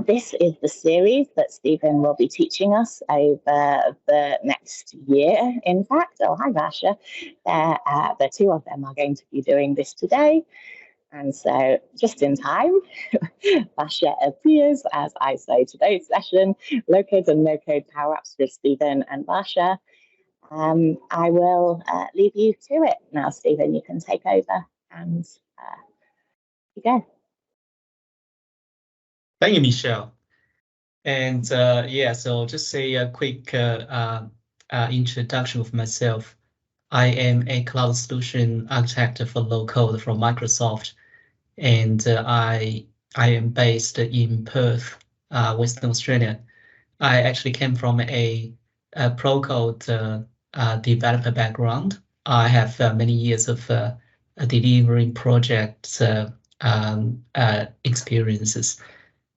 This is the series that Stephen will be teaching us over the next year, in fact. Oh, hi, Varsha. The two of them are going to be doing this today. And so, just in time, Varsha appears as I say today's session, low code and no code power ups with Stephen and Varsha. I will leave you to it now, Stephen. You can take over and you go. Thank you, Michelle. And so just say a quick introduction of myself. I am a cloud solution architect for low code from Microsoft, and I am based in Perth, Western Australia. I actually came from a pro code developer background. I have many years of delivering projects experiences.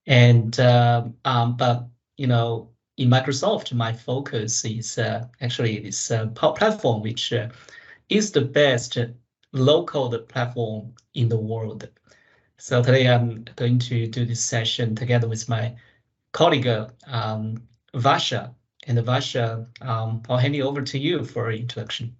And but in Microsoft, my focus is actually this Power Platform, which is the best low-code platform in the world. So today I'm going to do this session together with my colleague Varsha. And Varsha, I'll hand it over to you for an introduction.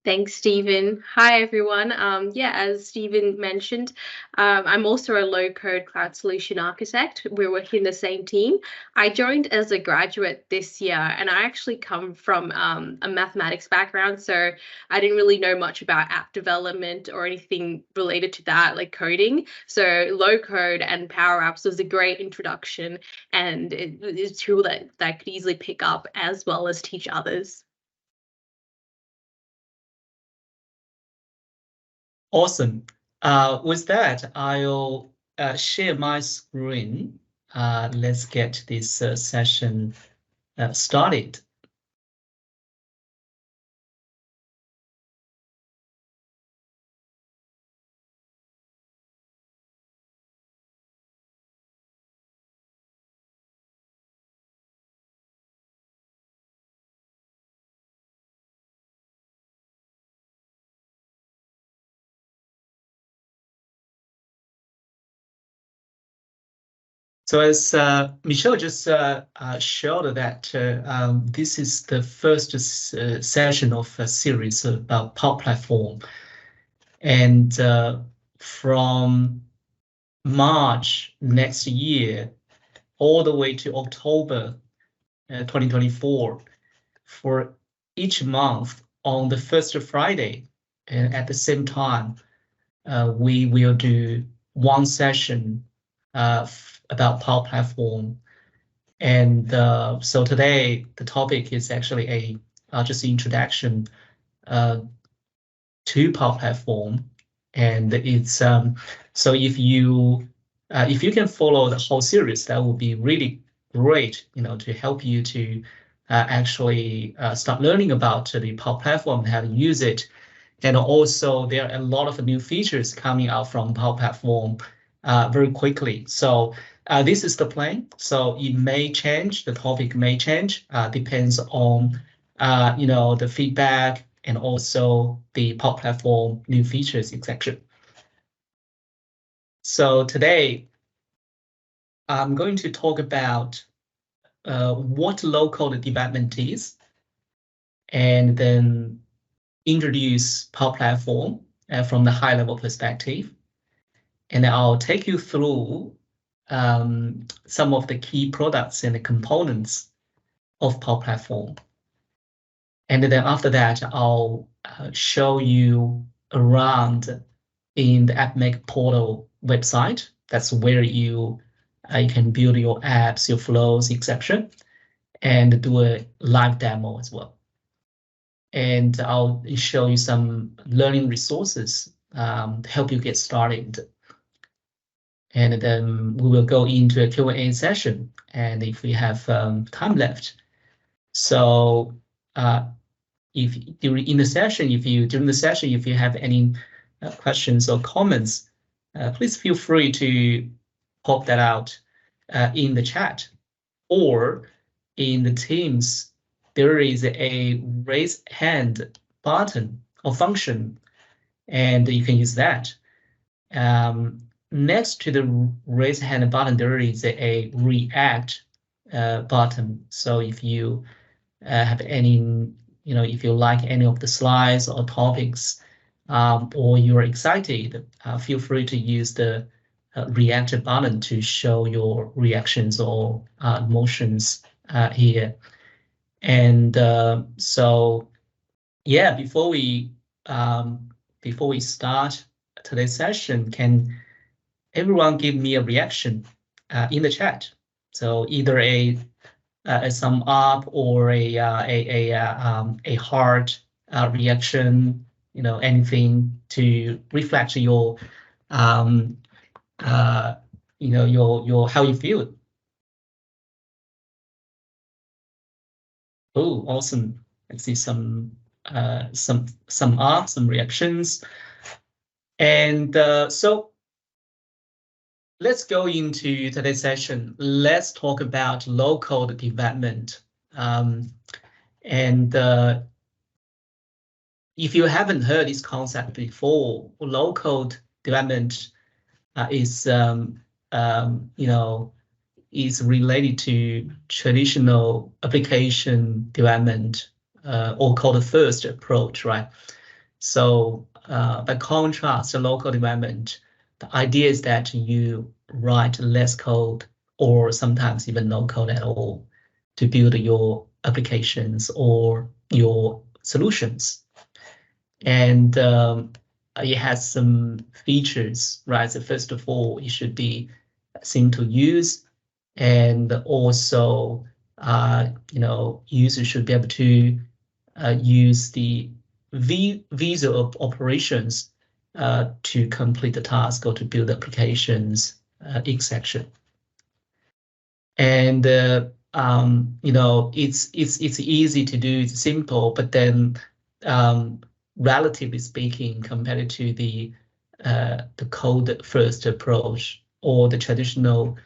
Thanks, Stephen. Hi, everyone. As Stephen mentioned, I'm also a low-code cloud solution architect. We're working in the same team. I joined as a graduate this year, and I actually come from a mathematics background, so I didn't really know much about app development or anything related to that, like coding. So low-code and Power Apps was a great introduction, and it's a tool that I could easily pick up as well as teach others. Awesome. With that, I'll share my screen. Let's get this session started. So as Michelle just showed that this is the first session of a series about Power Platform. And from March next year, all the way to October 2024, for each month on the first Friday at the same time, we will do one session about Power Platform. And so today, the topic is actually just an introduction to Power Platform. And it's so if you can follow the whole series, that would be really great, to help you to actually start learning about the Power Platform, how to use it. And also there are a lot of new features coming out from Power Platform very quickly. So this is the plan. So it may change, the topic may change, depends on the feedback and also the Power Platform new features, etc. So today I'm going to talk about what low-code development is, and then introduce Power Platform from the high-level perspective. And I'll take you through some of the key products and the components of Power Platform. And then after that, I'll show you around in the AppMake portal website. That's where you can build your apps, your flows, etc., and do a live demo as well. And I'll show you some learning resources to help you get started. And then we will go into a Q&A session, and if we have time left. So during the session, if you have any questions or comments, please feel free to pop that out in the chat, or in the Teams, there is a raise hand button or function, and you can use that. next to the raise hand button, there is a react button. So if you have any, if you like any of the slides or topics, or you're excited, feel free to use the react button to show your reactions or emotions here. And so, yeah, before we start today's session, can everyone give me a reaction in the chat? So either a sum up or a heart reaction, anything to reflect your your how you feel. Oh, awesome! I see some reactions, and so let's go into today's session. Let's talk about low-code development. And if you haven't heard this concept before, low-code development is related to traditional application development, or called the first approach, right? So by contrast, the local development, the idea is that you write less code or sometimes even no code at all to build your applications or your solutions. And it has some features, right? So first of all, it should be simple to use, and also, users should be able to use the visual operations to complete the task or to build applications, etc. And it's easy to do, it's simple, but then relatively speaking, compared to the code first approach or the traditional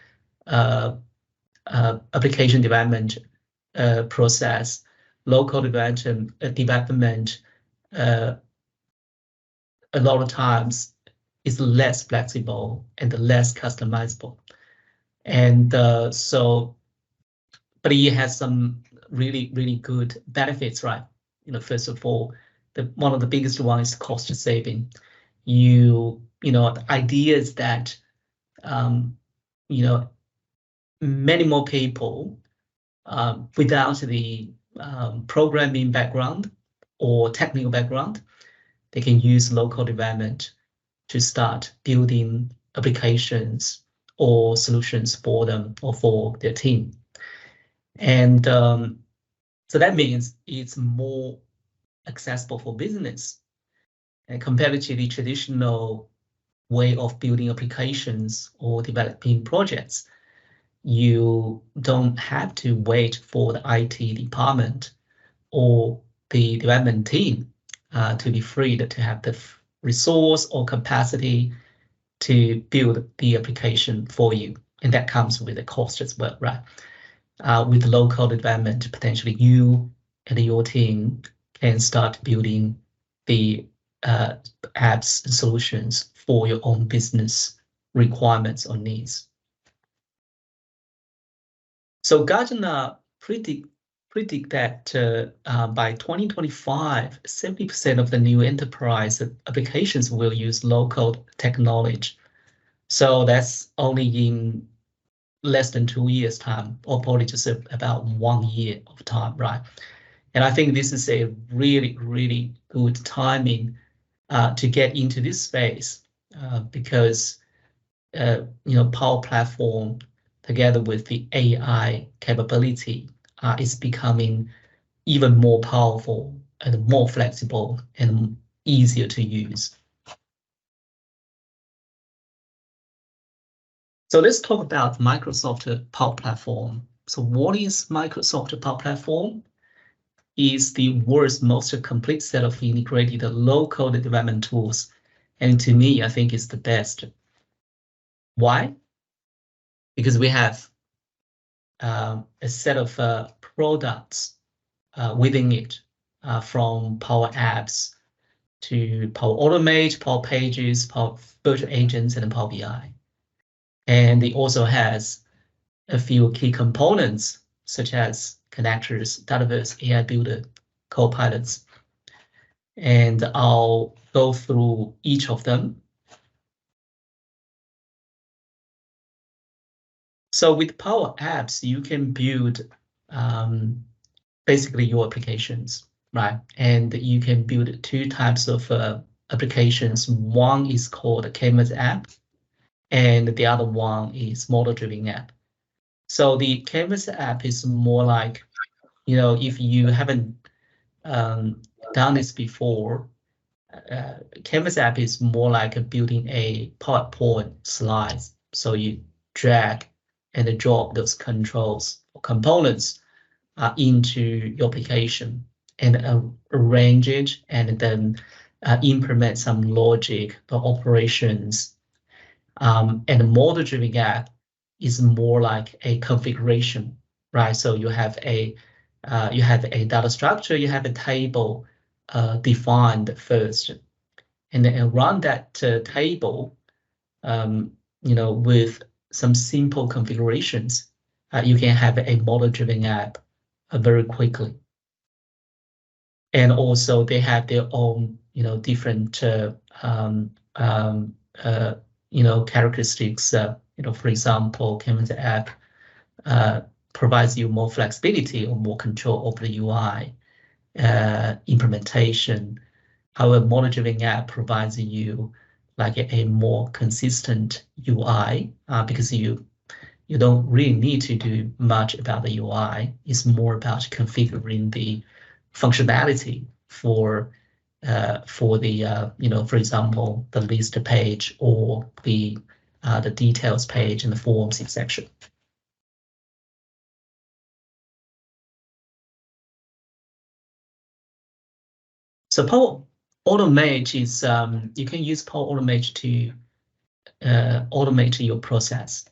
application development process, local development a lot of times is less flexible and less customizable. And but it has some really good benefits, right? First of all, one of the biggest ones is cost saving. The idea is that many more people without the programming background or technical background, they can use local development to start building applications or solutions for them or for their team. And so that means it's more accessible for business, and compared to the traditional way of building applications or developing projects, you don't have to wait for the IT department or the development team to be freed to have the resource or capacity to build the application for you. And that comes with a cost as well, right? With local development, potentially you and your team can start building the apps and solutions for your own business requirements or needs. So Gartner predict that by 2025, 70% of the new enterprise applications will use low-code technology. So that's only in less than 2 years' time, or probably just about 1 year of time, right? And I think this is a really good timing to get into this space because Power Platform, together with the AI capability, is becoming even more powerful and more flexible and easier to use. So let's talk about Microsoft Power Platform. So what is Microsoft Power Platform? Is the world's most complete set of integrated low-code development tools. And to me, I think it's the best. Why? Because we have a set of products within it, from Power Apps to Power Automate, Power Pages, Power Virtual Agents, and Power BI. And it also has a few key components, such as connectors, Dataverse, AI Builder, Copilots. And I'll go through each of them. So with Power Apps, you can build basically your applications, right? And you can build two types of applications. One is called a Canvas app, and the other one is model-driven app. So the Canvas app is more like, if you haven't done this before, Canvas app is more like building a PowerPoint slides. So you drag and drop those controls or components into your application and arrange it, and then implement some logic or operations. And a model-driven app is more like a configuration, right? So you have a data structure, you have a table defined first, and then run that table, with some simple configurations. You can have a model-driven app very quickly. And also they have their own, different, characteristics. For example, Canvas app provides you more flexibility or more control over the UI implementation. However, model-driven app provides you like a more consistent UI because you don't really need to do much about the UI. It's more about configuring the functionality for the for example, the list page or the details page and the forms section. So Power Automate is you can use Power Automate to automate your process.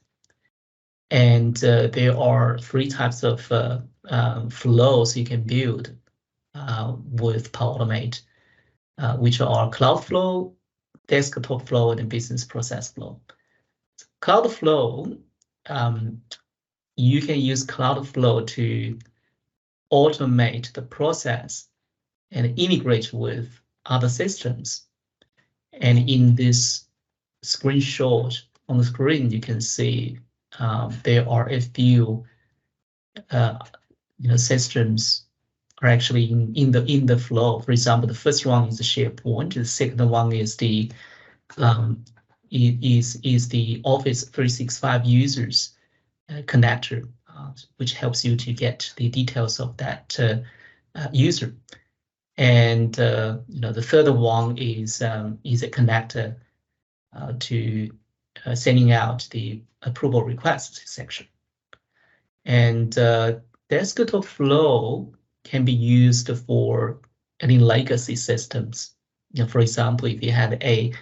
And there are three types of flows you can build with Power Automate, which are Cloud Flow, Desktop Flow, and Business Process Flow. Cloud Flow, you can use Cloud Flow to automate the process and integrate with other systems. And in this screenshot on the screen, you can see there are a few systems are actually in the flow. For example, the first one is the SharePoint. The second one is the the Office 365 users connector, which helps you to get the details of that user. And the third one is a connector to sending out the approval requests section. And Desktop Flow can be used for any legacy systems. For example, if you have a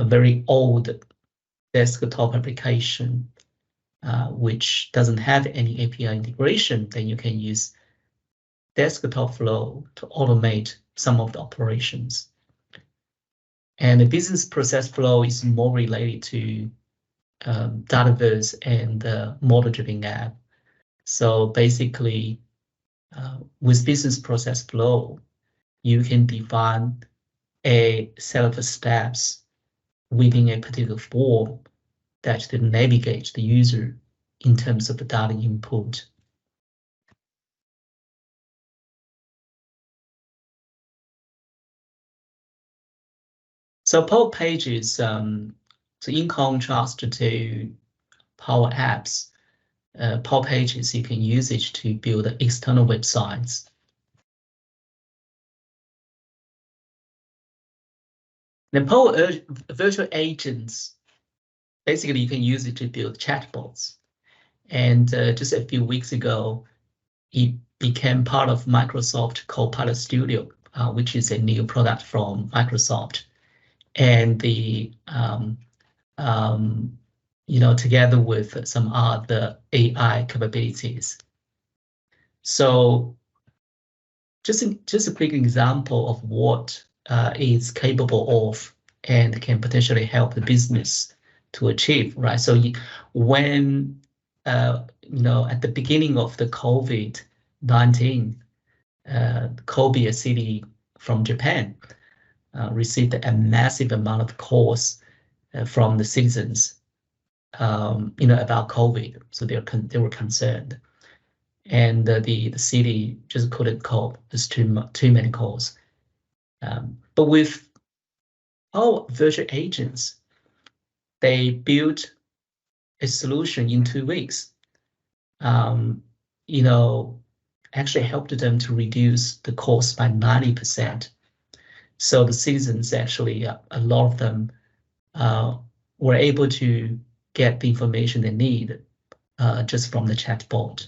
very old desktop application which doesn't have any API integration, then you can use Desktop Flow to automate some of the operations. And the Business Process Flow is more related to Dataverse and model-driven app. So basically, with Business Process Flow, you can define a set of steps within a particular form that to navigate the user in terms of the data input. So Power Pages, so in contrast to Power Apps, Power Pages, you can use it to build external websites. The Power Virtual Agents, basically you can use it to build chatbots. And just a few weeks ago, it became part of Microsoft Copilot Studio, which is a new product from Microsoft. And the together with some other AI capabilities. So just a quick example of what is capable of and can potentially help the business to achieve, right? So when at the beginning of the COVID-19, Kobe, a city from Japan, received a massive amount of calls from the citizens, about COVID. So they were concerned, and the city just couldn't cope. There's too many calls. But with our virtual agents, they built a solution in 2 weeks. Actually helped them to reduce the cost by 90%. So the citizens actually, a lot of them, were able to get the information they need just from the chatbot.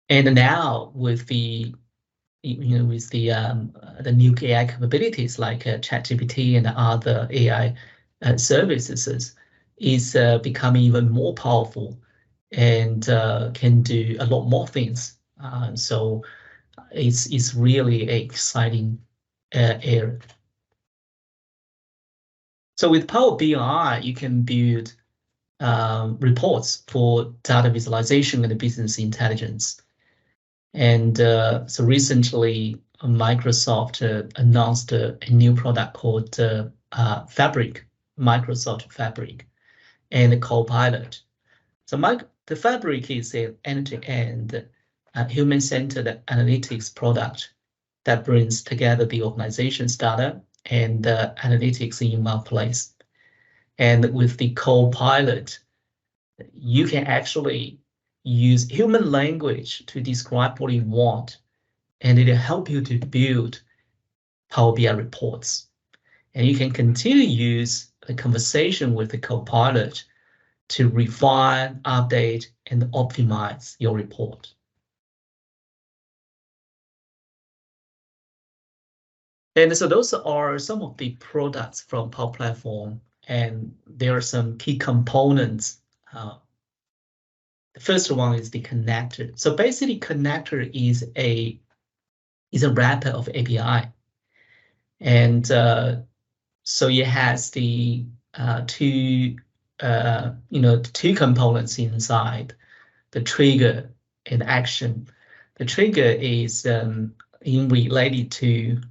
And now with the new AI capabilities like ChatGPT and other AI services, is becoming even more powerful and can do a lot more things. So it's really an exciting area. So with Power BI, you can build reports for data visualization and business intelligence. And so recently, Microsoft announced a new product called Fabric, Microsoft Fabric, and Copilot. So the Fabric is an end-to-end human-centered analytics product that brings together the organization's data and analytics in one place. And with the Copilot, you can actually use human language to describe what you want, and it'll help you to build Power BI reports. And you can continue to use a conversation with the Copilot to refine, update, and optimize your report. And so those are some of the products from Power Platform, and there are some key components. The first one is the connector. So basically, connector is a wrapper of API, and so it has the two components inside: the trigger and action. The trigger is related to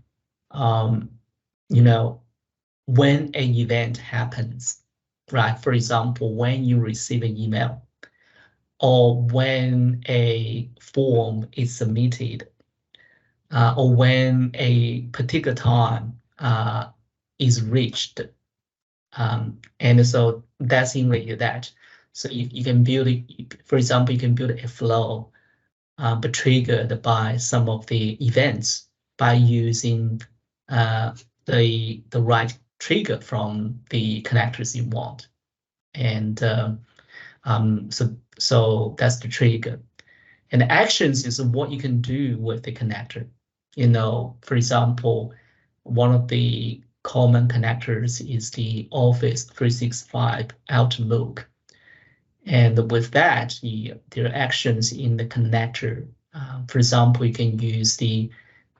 when an event happens, right? For example, when you receive an email, or when a form is submitted, or when a particular time is reached. And so that's in really that. So you can build it, for example, you can build a flow, but triggered by some of the events by using the right trigger from the connectors you want. And so that's the trigger. And actions is what you can do with the connector. For example, one of the common connectors is the Office 365 Outlook. And with that, there are actions in the connector. For example, you can use the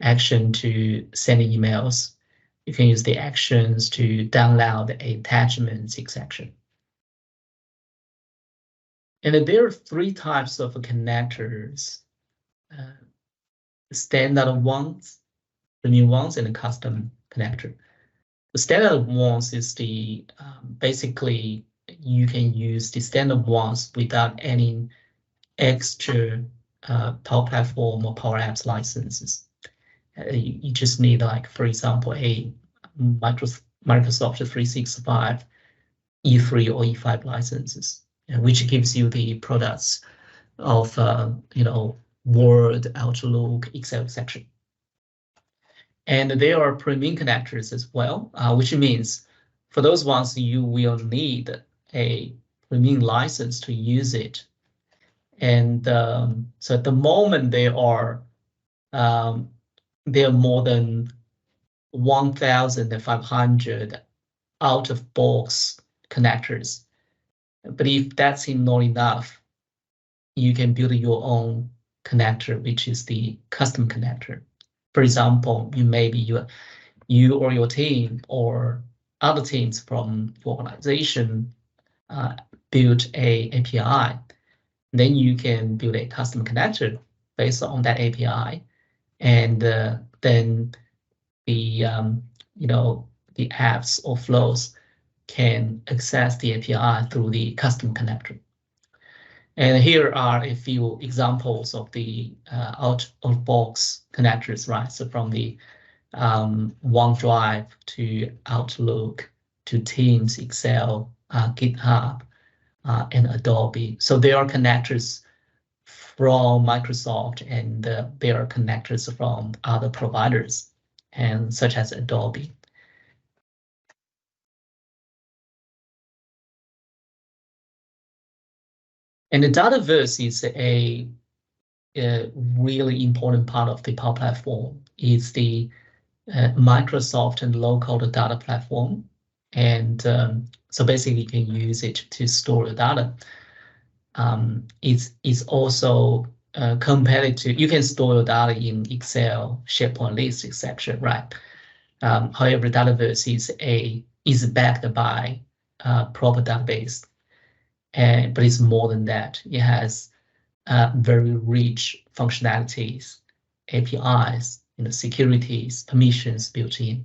action to send emails. You can use the actions to download attachments, etc. And there are 3 types of connectors: standard ones, premium ones, and a custom connector. The standard ones is the basically you can use the standard ones without any extra Power Platform or Power Apps licenses. You just need, like, for example, a Microsoft 365 E3 or E5 licenses, which gives you the products of Word, Outlook, Excel, etc. And there are premium connectors as well, which means for those ones you will need a premium license to use it. And so at the moment there are more than 1,500 out-of-box connectors. But if that's not enough, you can build your own connector, which is the custom connector. For example, you or your team or other teams from your organization build a API, then you can build a custom connector based on that API, and then the the apps or flows can access the API through the custom connector. And here are a few examples of the out-of-box connectors, right? So from the OneDrive to Outlook to Teams, Excel, GitHub, and Adobe. So there are connectors from Microsoft, and there are connectors from other providers, and such as Adobe. And the Dataverse is a really important part of the Power Platform. It's the Microsoft and low-code data platform. And so basically you can use it to store your data. It's also competitive. You can store your data in Excel, SharePoint lists, etc. Right? However, Dataverse is backed by proper database, but it's more than that. It has very rich functionalities, APIs, securities, permissions built in,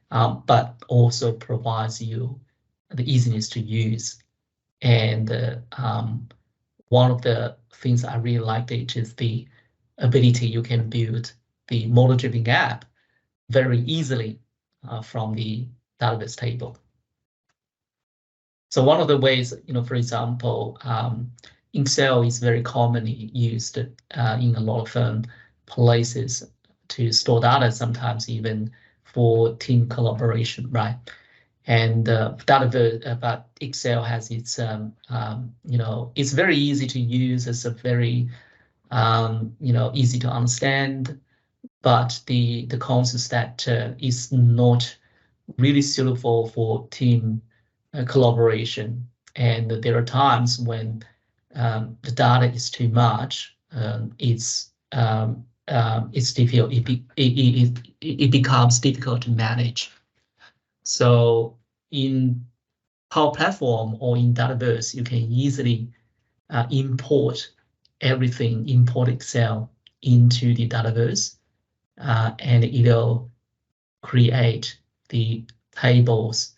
but also provides you the easiness to use. And one of the things I really liked it is the ability you can build the model-driven app very easily from the database table. So one of the ways, for example, Excel is very commonly used in a lot of places to store data, sometimes even for team collaboration, right? And but Excel has its, it's very easy to use. It's a very, easy to understand. But the cons is that it's not really suitable for team collaboration. And there are times when the data is too much. It's difficult. It becomes difficult to manage. So in Power Platform or in Dataverse, you can easily import everything, import Excel into the Dataverse, and it'll create the tables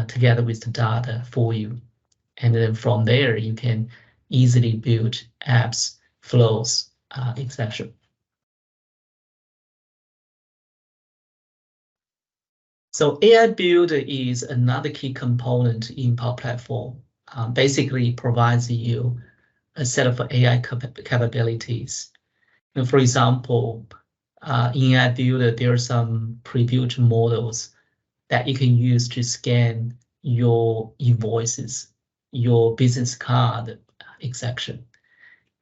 together with the data for you. And then from there, you can easily build apps, flows, etc. So AI Builder is another key component in Power Platform. Basically, it provides you a set of AI capabilities. For example, in AI Builder, there are some pre-built models that you can use to scan your invoices, your business card, etc.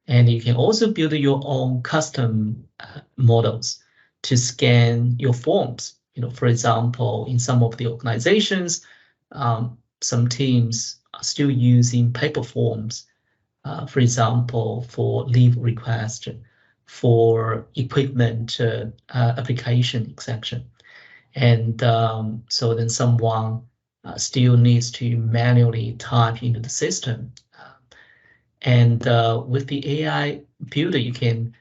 And you can also build your own custom models to scan your forms. For example, in some of the organizations, some teams are still using paper forms, for example, for leave request, for equipment application, etc. And so then someone still needs to manually type into the system. And with the AI Builder, you can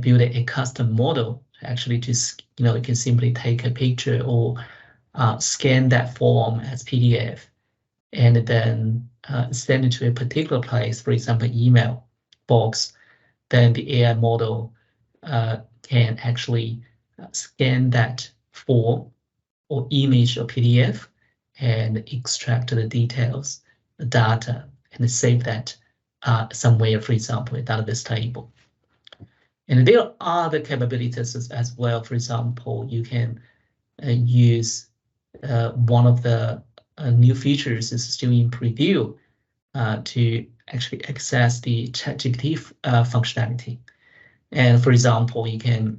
build a custom model. Actually, just you can simply take a picture or scan that form as PDF, and then send it to a particular place, for example, email box. Then the AI model can actually scan that form or image or PDF and extract the details, the data, and save that somewhere, for example, a database table. And there are other capabilities as well. For example, you can use one of the new features is still in preview to actually access the ChatGPT functionality. And for example, you can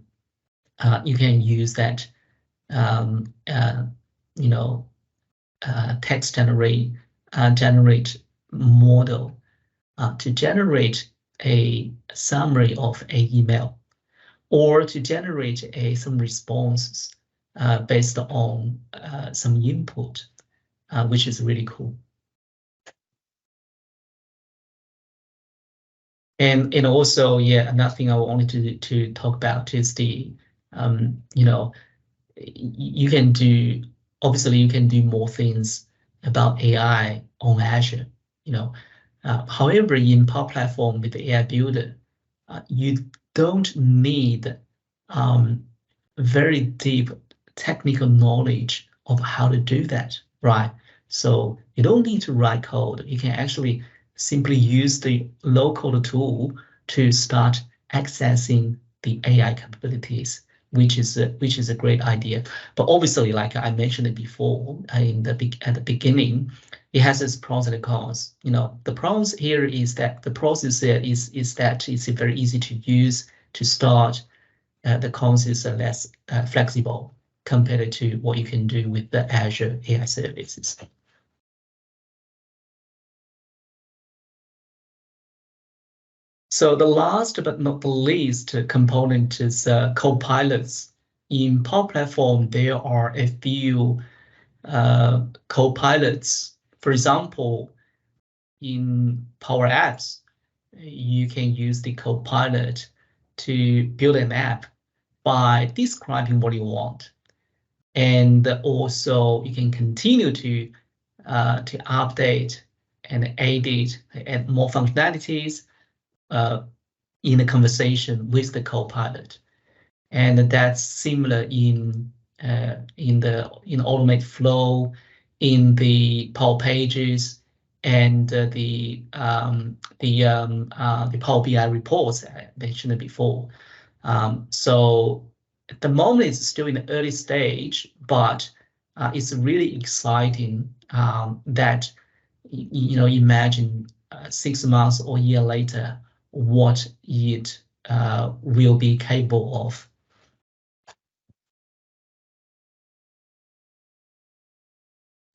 use that text generate model to generate a summary of an email, or to generate some responses based on some input, which is really cool. And also, yeah, another thing I wanted to talk about is the, you know, you can do, obviously you can do more things about AI on Azure, you know. However, in Power Platform with the AI Builder, you don't need very deep technical knowledge of how to do that, right? So you don't need to write code. You can actually simply use the low-code tool to start accessing the AI capabilities, which is a great idea. But obviously, like I mentioned it before, at the beginning, it has its pros and cons. You know, the pros here is that the pros is that it's very easy to use to start. The cons is less flexible compared to what you can do with the Azure AI services. So the last but not the least component is copilots. In Power Platform, there are a few copilots. For example, in Power Apps, you can use the copilot to build an app by describing what you want. And also you can continue to update and edit, add more functionalities in the conversation with the copilot. And that's similar in Automate Flow, in the Power Pages, and the Power BI reports I mentioned before. So at the moment it's still in the early stage, but it's really exciting that imagine 6 months or a year later what it will be capable of.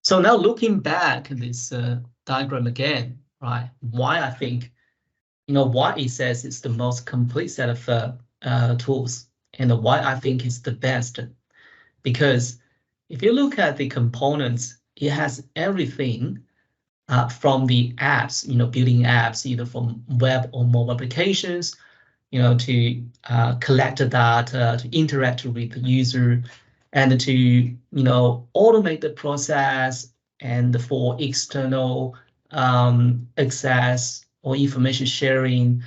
So now looking back at this diagram again, right? Why I think, why it says it's the most complete set of tools, and why I think it's the best. Because if you look at the components, it has everything from the apps, building apps either from web or mobile applications, to collect the data, to interact with the user, and to automate the process, and for external access or information sharing,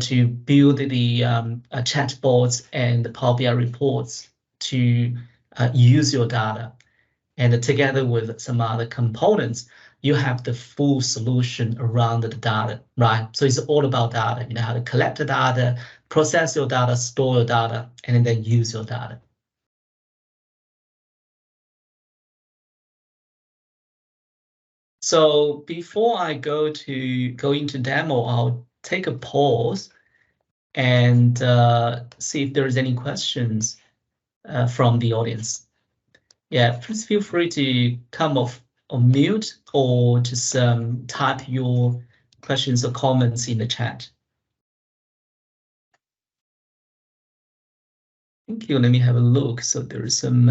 to build the chatbots and the Power BI reports to use your data. And together with some other components, you have the full solution around the data, right? So it's all about data, how to collect the data, process your data, store your data, and then use your data. So before I go into demo, I'll take a pause and see if there's any questions from the audience. Yeah, please feel free to come off on mute or just type your questions or comments in the chat. Thank you. Let me have a look. So there is some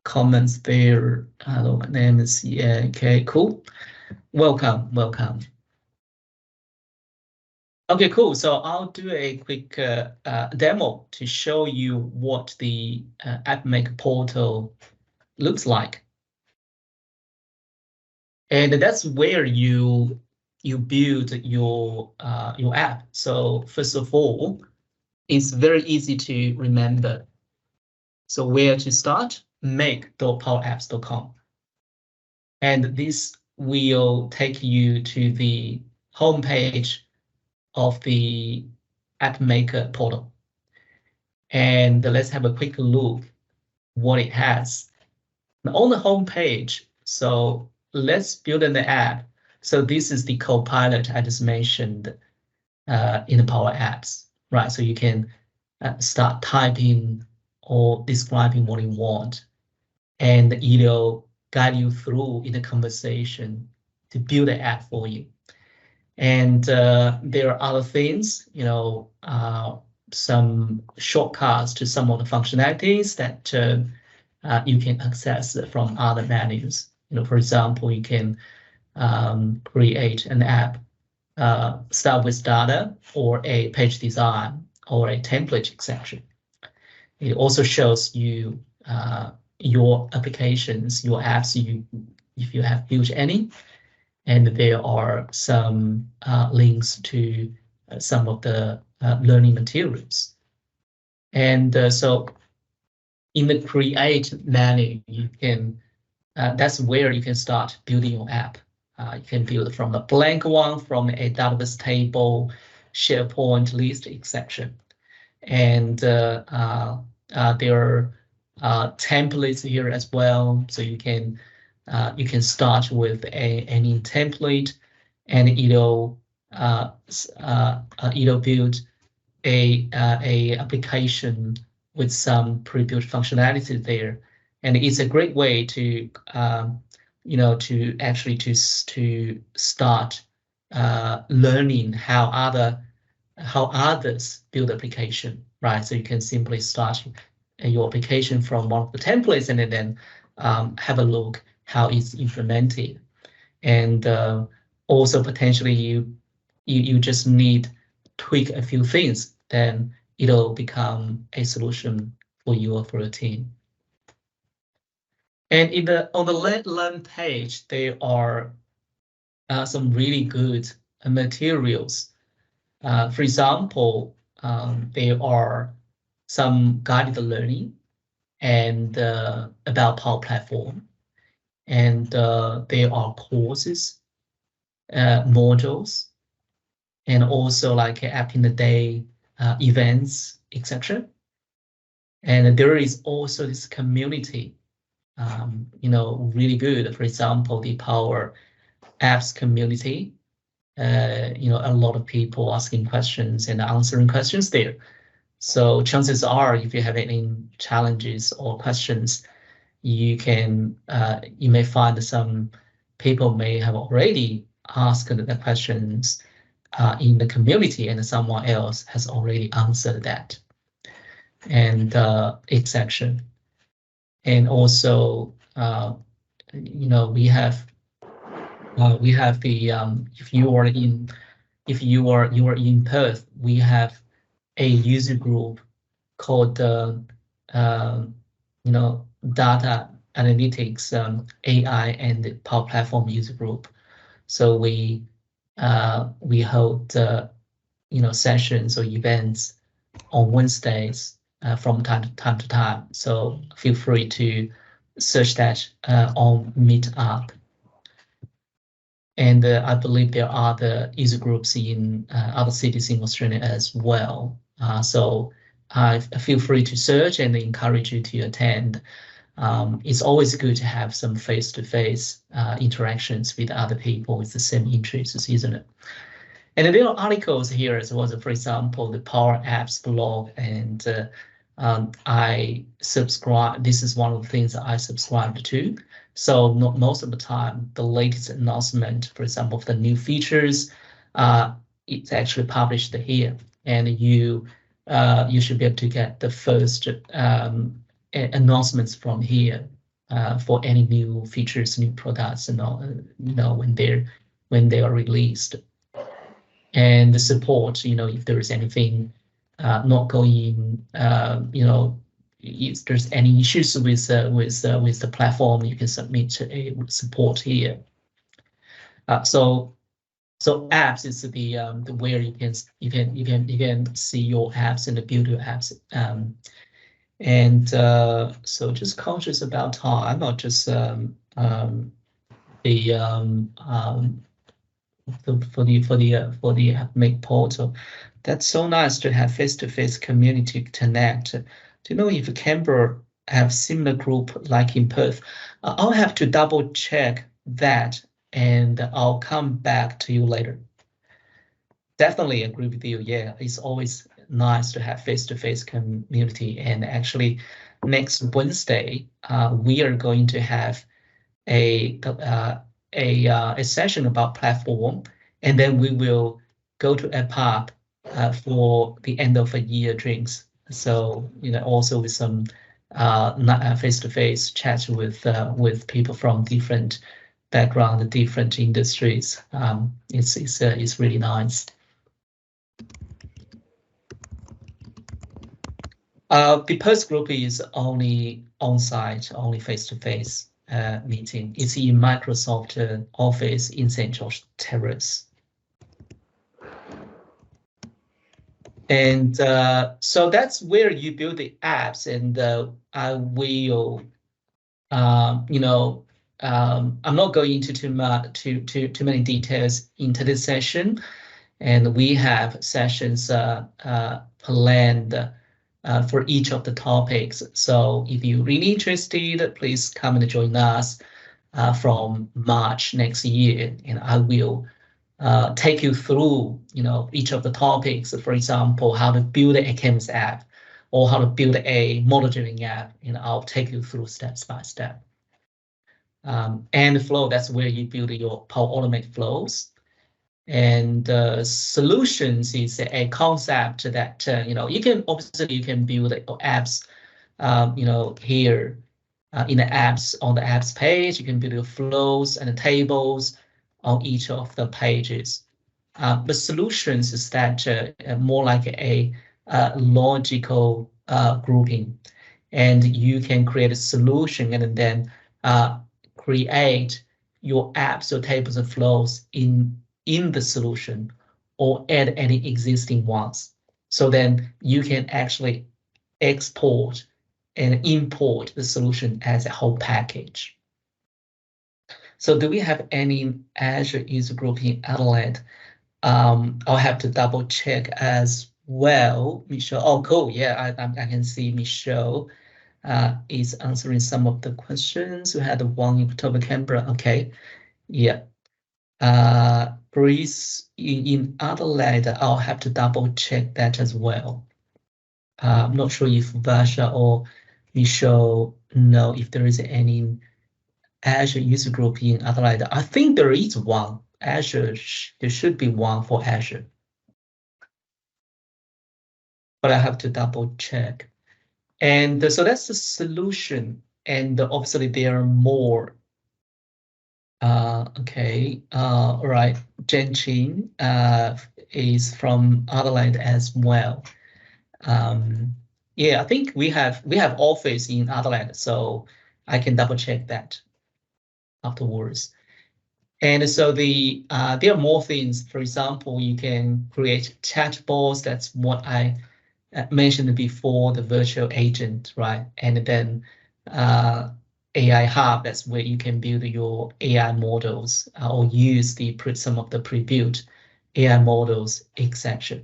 comments there. Hello, my name is, yeah, okay, cool. Welcome. Okay, cool. So I'll do a quick demo to show you what the AppMaker portal looks like. And that's where you build your app. So first of all, it's very easy to remember. So where to start? make.powerapps.com. And this will take you to the homepage of the AppMaker portal. And let's have a quick look what it has. Now, on the homepage, so let's build an app. So this is the Copilot I just mentioned in the Power Apps, right? So you can start typing or describing what you want, and it'll guide you through in the conversation to build an app for you. And there are other things, some shortcuts to some of the functionalities that you can access from other menus. For example, you can create an app, start with data or a page design or a template exception. It also shows you your applications, your apps, if you have built any, and there are some links to some of the learning materials. And so in the create menu, you can that's where you can start building your app. You can build from a blank one, from a database table, SharePoint list exception. And there are templates here as well. So you can start with any template, and it'll build a application with some pre-built functionality there. And it's a great way to to actually to start learning how others build application, right? So you can simply start your application from one of the templates and then have a look how it's implemented. And also potentially you just need tweak a few things, then it'll become a solution for you or for your team. And on the learn page, there are some really good materials. For example, there are some guided learning and about Power Platform, and there are courses, modules, and also like app in the day, events, etc. And there is also this community, really good. For example, the Power Apps community. A lot of people asking questions and answering questions there. So chances are, if you have any challenges or questions, you may find some people may have already asked the questions in the community, and someone else has already answered that. And exception. And also, we have the if you are in Perth, we have a user group called data analytics, AI and Power Platform user group. So we hold sessions or events on Wednesdays from time to time. So feel free to search that on Meetup. And I believe there are other user groups in other cities in Australia as well. So feel free to search and encourage you to attend. It's always good to have some face-to-face interactions with other people with the same interests, isn't it? And there are articles here as well. For example, the Power Apps blog, and I subscribe. This is one of the things that I subscribed to. So most of the time, the latest announcement, for example, of the new features, it's actually published here, and you should be able to get the first announcements from here for any new features, new products, and all, when they are released. And the support, if there is anything not going, if there's any issues with the platform, you can submit a support here. So apps is the where you can see your apps and build your apps. And so just conscious about time, or just for the Make portal. That's so nice to have face-to-face community connect. Do you know if Canberra have similar group like in Perth? I'll have to double check that, and I'll come back to you later. Definitely agree with you. Yeah, it's always nice to have face-to-face community. And actually, next Wednesday, we are going to have a session about platform, and then we will go to a pub for the end of a year drinks. So also with some face-to-face chats with people from different background, different industries. It's really nice. The post group is only on-site, only face-to-face meeting. It's in Microsoft office in St. George Terrace. And so that's where you build the apps, and I will, I'm not going into too many details into this session, and we have sessions planned for each of the topics. So if you're really interested, please come and join us from March next year, and I will take you through, each of the topics. For example, how to build a Canvas app, or how to build a model-driven app. I'll take you through steps by step. And flow, that's where you build your Power Automate flows. And solutions is a concept that you can build apps, here in the apps, on the apps page. You can build your flows and the tables on each of the pages. But solutions is that more like a logical grouping, and you can create a solution and then create your apps or tables and flows in the solution, or add any existing ones. So then you can actually export and import the solution as a whole package. So do we have any Azure user group in Adelaide? I'll have to double check as well. Michelle, oh cool, yeah, I can see Michelle is answering some of the questions. We had one in October, Canberra. Okay, yeah. Breeze in Adelaide, I'll have to double check that as well. I'm not sure if Varsha or Michelle know if there is any Azure user group in Adelaide. I think there is one. Azure, there should be one for Azure, but I have to double check. And so that's the solution. And obviously there are more. Okay, all right. Jen Chin is from Adelaide as well. Yeah, I think we have office in Adelaide, so I can double check that afterwards. And so there are more things. For example, you can create chatbots. That's what I mentioned before, the virtual agent, right? And then AI Hub, that's where you can build your AI models or use some of the pre-built AI models, etc.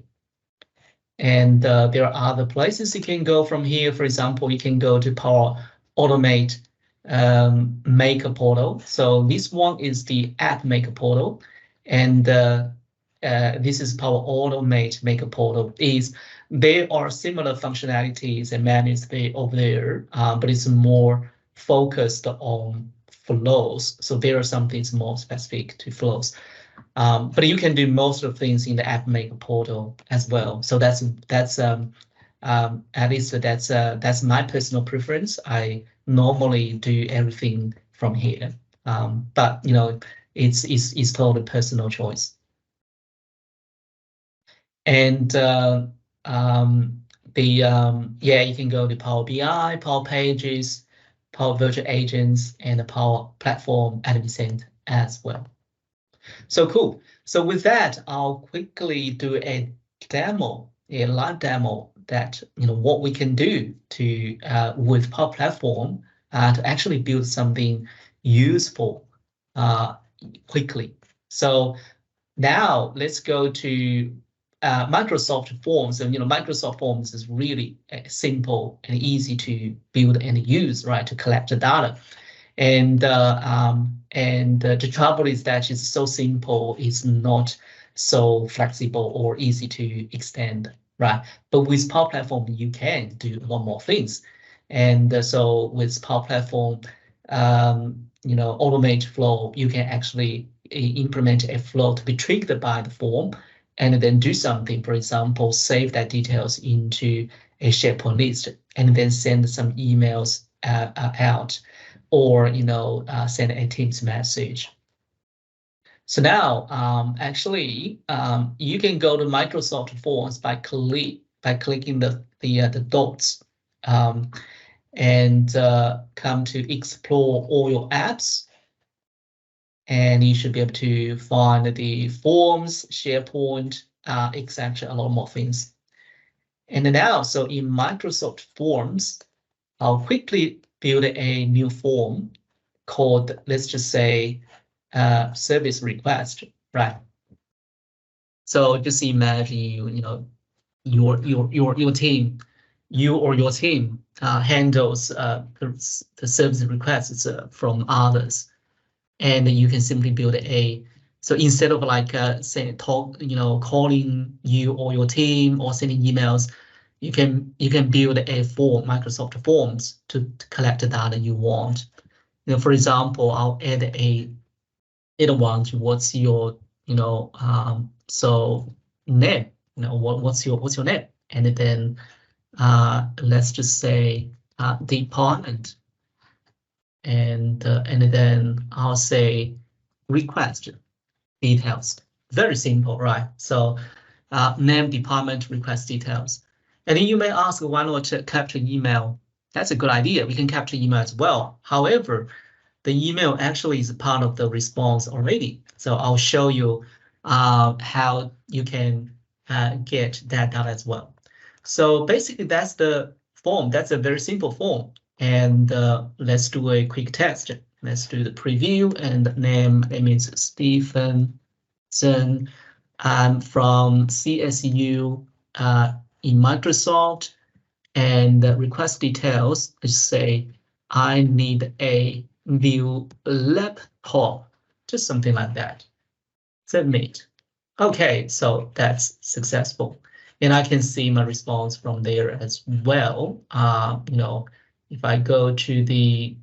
And there are other places you can go from here. For example, you can go to Power Automate Maker portal. So this one is the App Maker portal, and this is Power Automate Maker portal. There are similar functionalities and menus over there, but it's more focused on flows. So there are some things more specific to flows. But you can do most of the things in the App Maker portal as well. So that's at least that's my personal preference. I normally do everything from here, but it's totally personal choice. And you can go to Power BI, Power Pages, Power Virtual Agents, and the Power Platform Admin Center as well. So cool. So with that, I'll quickly do a live demo that what we can do to with Power Platform to actually build something useful quickly. So now let's go to Microsoft Forms. And Microsoft Forms is really simple and easy to build and use, right, to collect the data. And the trouble is that it's so simple, it's not so flexible or easy to extend, right? But with Power Platform, you can do a lot more things. And so with Power Platform, automate flow, you can actually implement a flow to be triggered by the form, and then do something. For example, save that details into a SharePoint list, and then send some emails out, or send a Teams message. So now, actually, you can go to Microsoft Forms by clicking the dots, and come to explore all your apps, and you should be able to find the Forms, SharePoint, etc. A lot more things. And now, so in Microsoft Forms, I'll quickly build a new form called, let's just say, service request, right? So just imagine your team, you or your team handles the service requests from others, and you can simply build so instead of like calling you or your team or sending emails, you can build a form, Microsoft Forms, to collect the data you want. For example, I'll add a one to what's your so name, what's your name, and then let's just say department, and then I'll say request details. Very simple, right? So name, department, request details. And then you may ask, why not capture email? That's a good idea. We can capture email as well. However, the email actually is part of the response already. So I'll show you how you can get that data as well. So basically, that's the form. That's a very simple form. And let's do a quick test. Let's do the preview, and name, it means Stephen Zeng. I'm from CSU in Microsoft, and request details, let's say I need a new laptop, just something like that. Submit. Okay, so that's successful. And I can see my response from there as well. If I go to the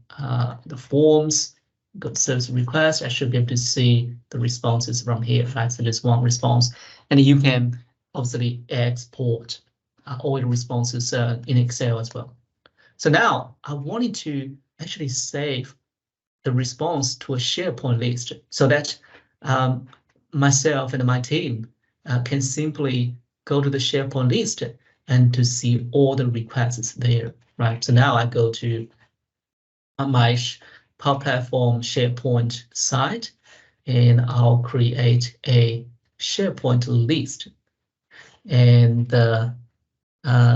forms, go to service request, I should be able to see the responses from here, right? So there's one response, and you can obviously export all your responses in Excel as well. So now I wanted to actually save the response to a SharePoint list, so that myself and my team can simply go to the SharePoint list and to see all the requests there, right? So now I go to my Power Platform SharePoint site, and I'll create a SharePoint list, and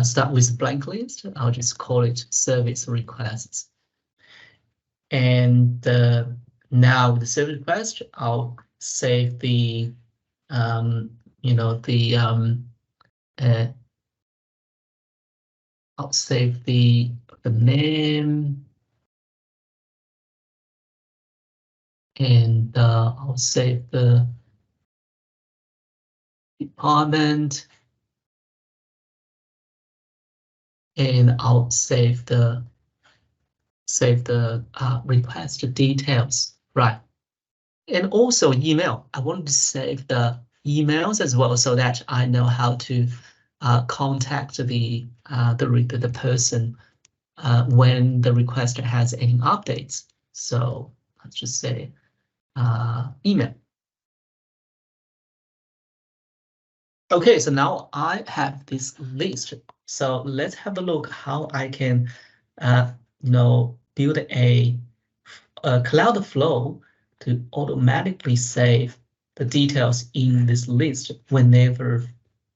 start with blank list. I'll just call it service requests. And now with the service request, I'll save the I'll save the name, and I'll save the department, and I'll save the request details, right? And also email. I want to save the emails as well, so that I know how to contact the person when the requester has any updates. So let's just say email. Okay, so now I have this list. So let's have a look how I can build a Cloudflow to automatically save the details in this list whenever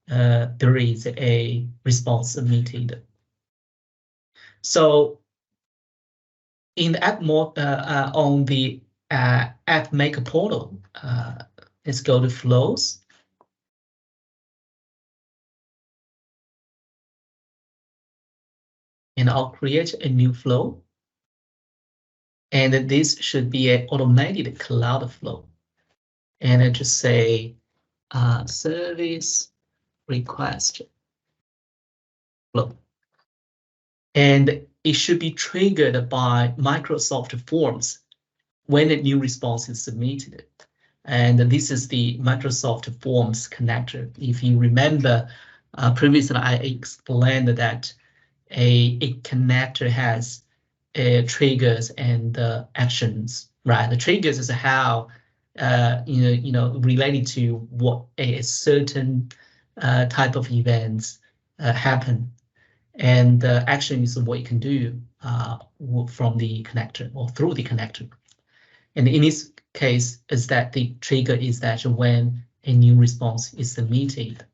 there is a response submitted. So in the app mode, on the App Maker portal, let's go to Flows. And I'll create a new flow. And this should be an automated Cloudflow. And I just say service request flow. And it should be triggered by Microsoft Forms when a new response is submitted. And this is the Microsoft Forms connector. If you remember, previously I explained that a connector has triggers and actions, right? The triggers is how related to what a certain type of events happen, and the action is what you can do from the connector or through the connector. And in this case, is that the trigger is that when a new response is submitted.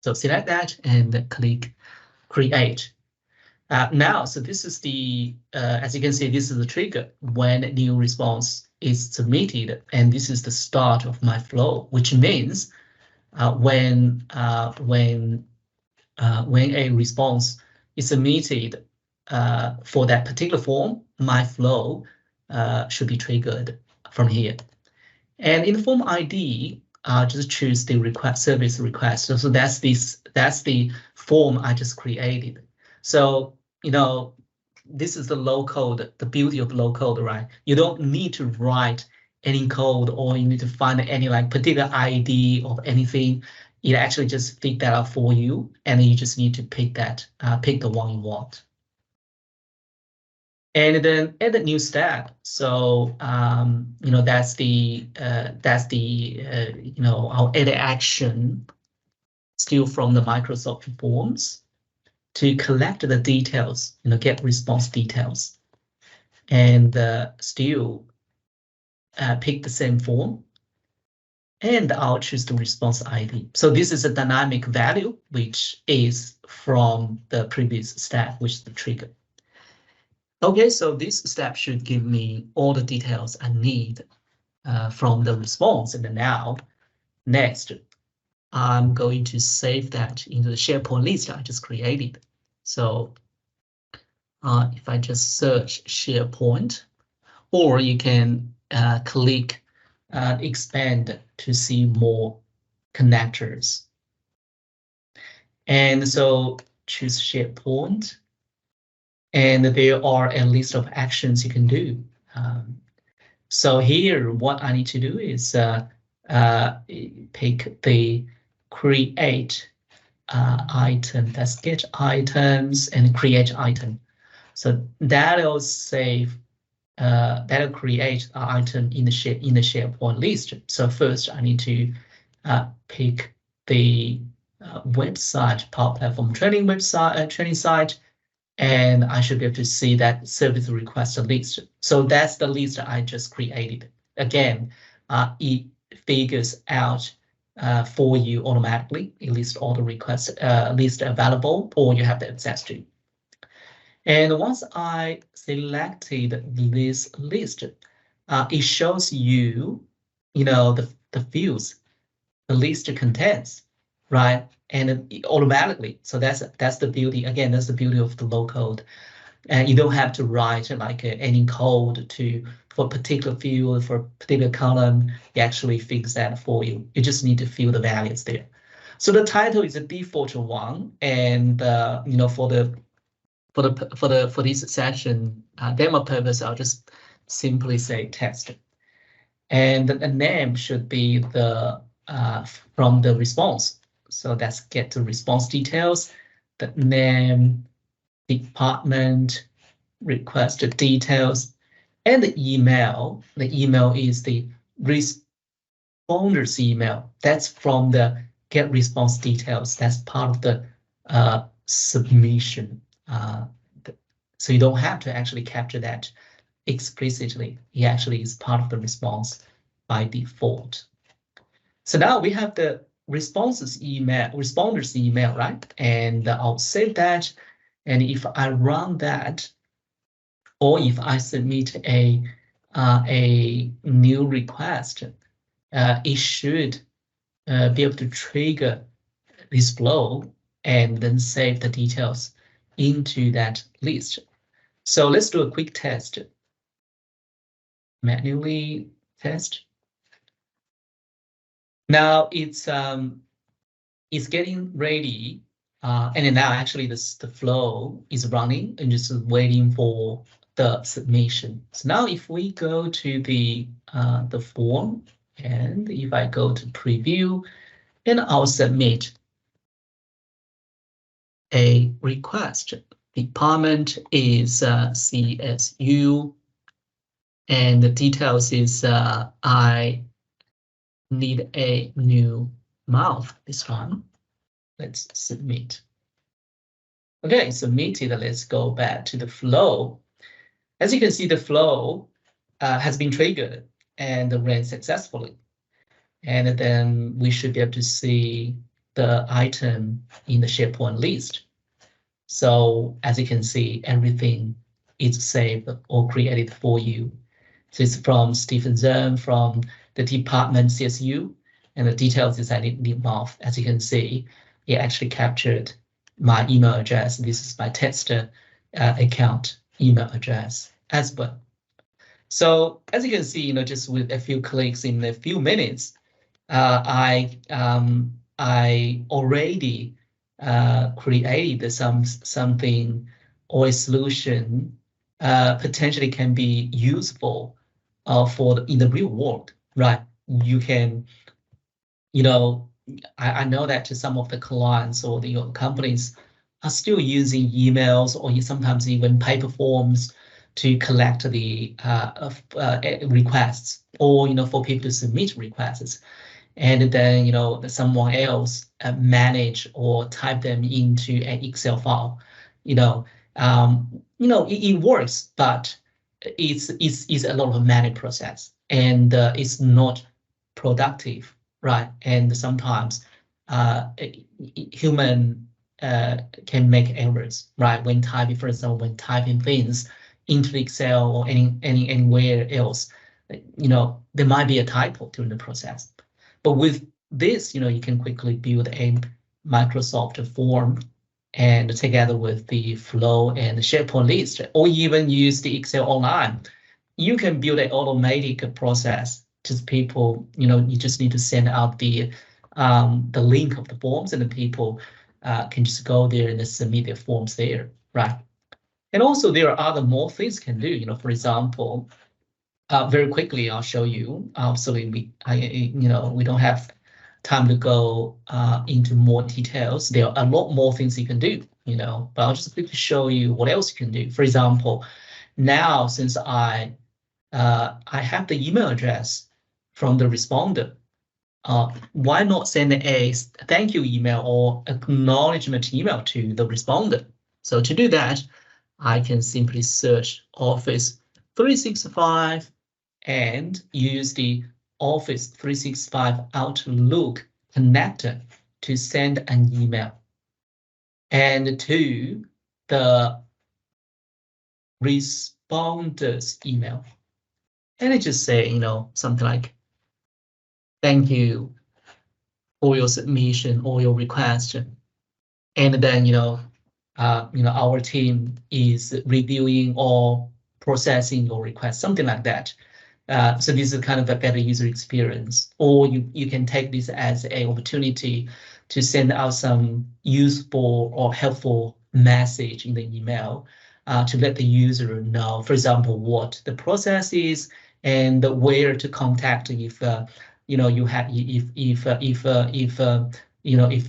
So select that and click create. Now, so this is the, as you can see, this is the trigger when a new response is submitted, and this is the start of my flow, which means when a response is submitted for that particular form, my flow should be triggered from here. And in the form ID, just choose the request service request. So that's the form I just created. So this is the low code, the beauty of low code, right? You don't need to write any code, or you need to find any like particular ID of anything. It actually just figure that out for you, and then you just need to pick the one you want. And then add a new step. So that's the I'll add an action still from the Microsoft Forms to collect the details, get response details, and still pick the same form, and I'll choose the response ID. So this is a dynamic value, which is from the previous step, which is the trigger. Okay, so this step should give me all the details I need from the response. And now, next, I'm going to save that into the SharePoint list I just created. So if I just search SharePoint, or you can click expand to see more connectors. And so choose SharePoint. And there are a list of actions you can do. So here, what I need to do is pick the create item. That's get items and create item. So that'll save. That'll create an item in the SharePoint list. So first, I need to pick the website, Power Platform training website, training site. And I should be able to see that service request list. So that's the list I just created. Again, it figures out for you automatically. It lists all the requests list available, or you have the access to. And once I selected this list, it shows you, the fields the list contains, right? And automatically, so that's the beauty. Again, that's the beauty of the low code, and you don't have to write like any code for a particular field, for a particular column. It actually figures that for you. You just need to fill the values there. So the title is a default one, and for this session demo purpose, I'll just simply say test, and the name should be the from the response. So that's get the response details, the name, department, request details, and the email. The email is the responder's email. That's from the get response details. That's part of the submission. So you don't have to actually capture that explicitly. It actually is part of the response by default. So now we have the responder's email, right? And I'll save that. And if I run that, or if I submit a new request, it should be able to trigger this flow and then save the details into that list. So let's do a quick test. Manually test. Now it's getting ready, and now actually the flow is running and just waiting for the submission. So now if we go to the form And if I go to preview, and I'll submit a request. Department is CSU, and the details is I need a new mouth this one. Let's submit. Okay, submitted. Let's go back to the flow. As you can see, the flow has been triggered and ran successfully. And then we should be able to see the item in the SharePoint list. So as you can see, everything is saved or created for you. So it's from Stephen Zeng from the department CSU, and the details is I need mouth. As you can see, it actually captured my email address. This is my tester account email address as well. So as you can see, just with a few clicks in a few minutes, I already created something or a solution potentially can be useful in the real world, right? You can, I know that some of the clients or the companies are still using emails or sometimes even paper forms to collect the requests, or for people to submit requests, and then someone else manage or type them into an Excel file. It works, but it's a lot of manual process, and it's not productive, right? And sometimes human can make errors, right? When typing, for example, when typing things into Excel or anywhere else, there might be a typo during the process. But with this, you can quickly build a Microsoft form, and together with the flow and the SharePoint list, or even use the Excel online, you can build an automatic process. Just people, you just need to send out the link of the forms, and the people can just go there and submit their forms there, right? And also there are other more things can do. For example, very quickly I'll show you. Absolutely, we don't have time to go into more details. There are a lot more things you can do, but I'll just quickly show you what else you can do. For example, now since I have the email address from the responder, why not send a thank you email or acknowledgement email to the responder? So to do that, I can simply search Office 365 and use the Office 365 Outlook connector to send an email, and to the responder's email. And I just say, something like, thank you for your submission or your request. And then, our team is reviewing or processing your request, something like that. So this is kind of a better user experience. Or you can take this as an opportunity to send out some useful or helpful message in the email to let the user know, for example, what the process is and where to contact if you have if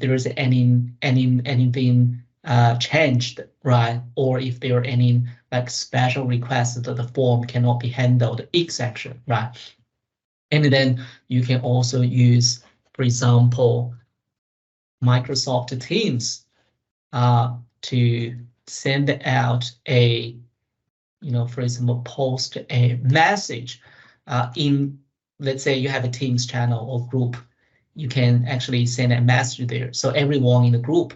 there is anything changed, right? Or if there are any like special requests that the form cannot be handled, etc., right? And then you can also use, for example, Microsoft Teams to send out a, for example, post a message in, let's say you have a Teams channel or group, you can actually send a message there. So everyone in the group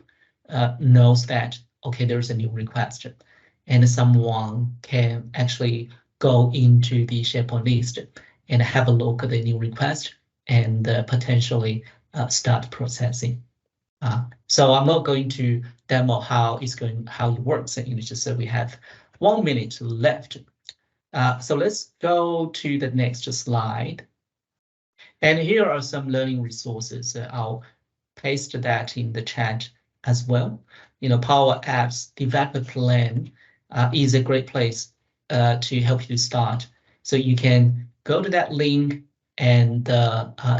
knows that, okay, there's a new request, and someone can actually go into the SharePoint list and have a look at the new request and potentially start processing. So I'm not going to demo how it works. And just so we have 1 minute left. So let's go to the next slide. And here are some learning resources. I'll paste that in the chat as well. Power Apps Developer Plan is a great place to help you start. So you can go to that link and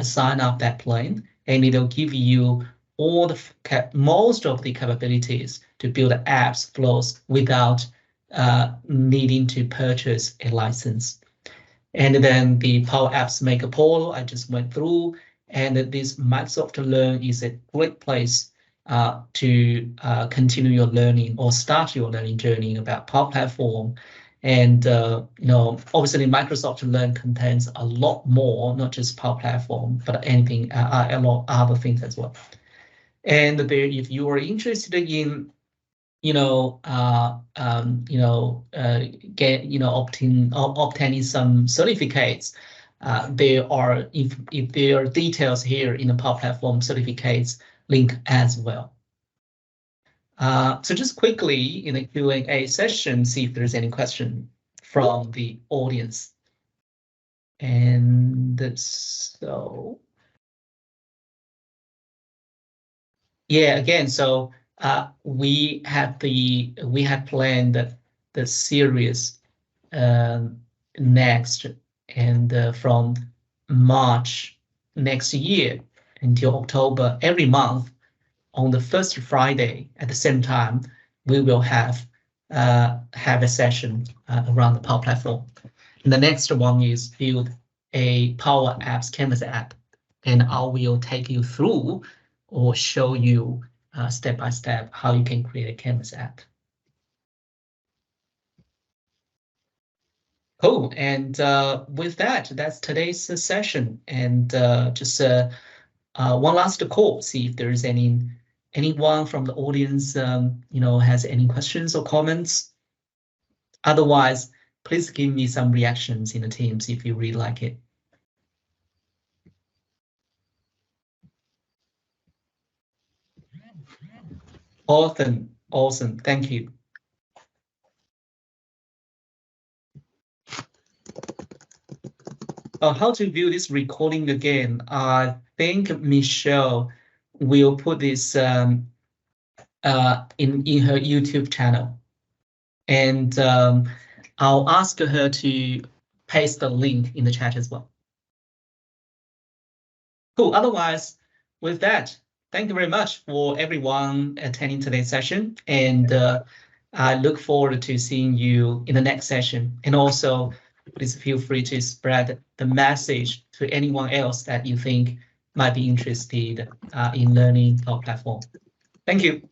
sign up that plan, and it'll give you all the most of the capabilities to build apps flows without needing to purchase a license. And then the Power Apps Maker portal I just went through, and this Microsoft Learn is a great place to continue your learning or start your learning journey about Power Platform. And obviously Microsoft Learn contains a lot more, not just Power Platform, but anything, a lot other things as well. And there, if you are interested in obtaining some certificates, there are if there are details here in the Power Platform certificates link as well. So just quickly in the Q&A session, see if there's any question from the audience. And so, yeah, again, so we had planned the series next, and from March next year until October, every month on the first Friday at the same time, we will have a session around the Power Platform. And the next one is build a Power Apps Canvas app, and I will take you through or show you step by step how you can create a Canvas app. Cool, and with that, that's today's session. And just one last call, see if there is anyone from the audience has any questions or comments. Otherwise, please give me some reactions in the Teams if you really like it. Awesome, thank you. How to view this recording again? I think Michelle will put this in her YouTube channel, and I'll ask her to paste the link in the chat as well. Cool. Otherwise, with that, thank you very much for everyone attending today's session, and I look forward to seeing you in the next session. And also, please feel free to spread the message to anyone else that you think might be interested in learning our platform. Thank you.